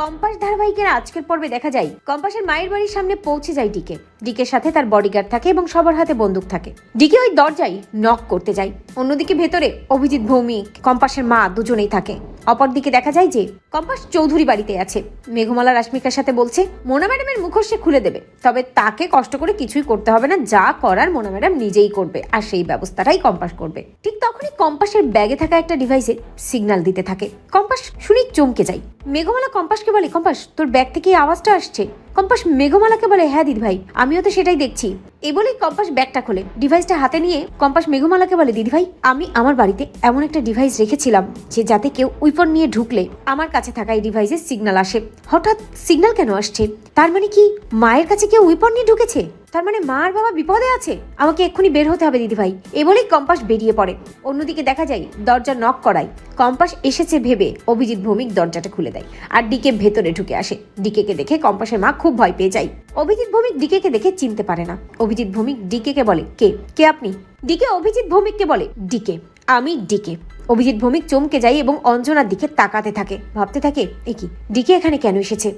Compass ধারাবাহিকের আজকের পর্বে দেখা যায় কম্পাসের মায়ের বাড়ির সামনে পৌঁছে যায় ডিকে। ডিকের সাথে তার বডিগার্ড থাকে এবং সবার হাতে বন্দুক থাকে। ডিকে ওই দরজায় নক করতে যায়। অন্যদিকে ভেতরে অভিজিৎ, ভৌমিক, কম্পাসের মা দুজনেই থাকে। অপরদিকে দেখা যায় যে কম্পাস চৌধুরী বাড়িতে আছে। মেঘমালা রাশ্মিকার সাথে বলছে মোনা ম্যাডামের মুখোশ সে খুলে দেবে, তবে তাকে কষ্ট করে কিছুই করতে হবে না, যা করার মোনা ম্যাডাম নিজেই করবে, আর সেই ব্যবস্থাটাই কম্পাস করবে। ঠিক তখনই কম্পাসের ব্যাগে থাকা একটা ডিভাইসে সিগন্যাল দিতে থাকে। কম্পাস শুনি চমকে যায়। মেঘমালা কম্পাসকে বলে, কম্পাস তোর ব্যাগ থেকে এই আওয়াজটা আসছে। কম্পাস মেঘমালাকে বলে, হ্যাঁ দিদি ভাই, আমিও তো সেটাই দেখছি। এই বলেই কম্পাস ব্যাগটা খোলে। ডিভাইসটা হাতে নিয়ে কম্পাস মেঘমালাকে বলে, দিদি ভাই আমি আমার বাড়িতে এমন একটা ডিভাইস রেখেছিলাম যে যাতে কেউ উইপন নিয়ে ঢুকলে আমার কাছে থাকা এই ডিভাইসের সিগন্যাল আসে। হঠাৎ সিগন্যাল কেন আসছে? তার মানে কি মায়ের কাছে কেউ উইপন নিয়ে ঢুকেছে? তার মানে মা আর বাবা বিপদে আছে, আমাকে এক্ষুনি বের হতে হবে দিদি ভাই। এ বলেই কম্পাস বেরিয়ে পড়ে। অন্যদিকে দেখা যায় দরজা নক করায় কম্পাস এসেছে ভেবে অভিজিৎ, ভৌমিক দরজাটা খুলে দেয় আর ডিকে ভেতরে ঢুকে আসে। ডিকেকে দেখে কম্পাসের মা খুব ভয় পেয়ে যায়। অভিজিৎ, ভৌমিক ডিকেকে দেখে চিনতে পারে না। অভিজিৎ, ভৌমিক ডিকেকে বলে, কে কে আপনি? ডিকে অভিজিৎ ভৌমিককে বলে, ডিকে, আমি ডিকে। অভিজিৎ, ভৌমিক চমকে যায় এবং অঞ্জনার দিকে তাকাতে থাকে, ভাবতে থাকে এ কি, ডিকে এখানে কেন এসেছে?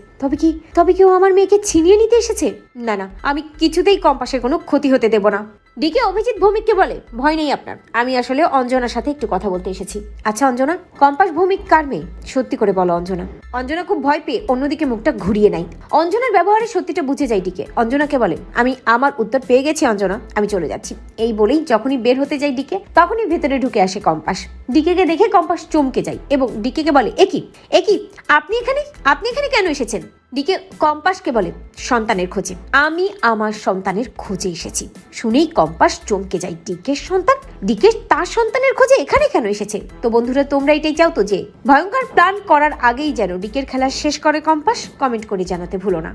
তবে কি ও আমার মেয়েকে ছিনিয়ে নিতে এসেছে? না না, আমি কিছুতেই কম্পাসের কোনো ক্ষতি হতে দেব না। ডিকে অভিজিৎ ভৌমিককে বলে, ভয় নেই আপনার, আমি আসলে অঞ্জনার সাথে একটু কথা বলতে এসেছি। আচ্ছা অঞ্জনা, কম্পাস ভৌমিক কার মেয়ে? সত্যি করে বলো অঞ্জনা। অঞ্জনা খুব ভয় পেয়ে অন্যদিকে মুখটা ঘুরিয়ে নেয়। অঞ্জনার ব্যবহারে সত্যিটা বুঝে যায় ডিকে। অঞ্জনাকে বলে, আমি আমার উত্তর পেয়ে গেছি অঞ্জনা, আমি চলে যাচ্ছি। এই বলেই যখনই বের হতে যাই ডিকে, তখনই ভেতরে ঢুকে আসে কম্পাস। ডিকেকে দেখে কম্পাস চমকে যায় এবং ডিকেকে বলে, একি আপনি এখানে কেন এসেছেন? ডিকে কম্পাসকে বলে, সন্তানের খোঁজে, আমি আমার সন্তানের খোঁজে এসেছি। শুনেই কম্পাস চমকে যায়। ডিকের সন্তান? ডিকে তার সন্তানের খোঁজে এখানে কেন এসেছে? তো বন্ধুরা, তোমরা এটাই চাও তো যে ভয়ঙ্কর প্ল্যান করার আগেই যেন ডিকের খেলা শেষ করে কম্পাস? কমেন্ট করে জানাতে ভুলো না।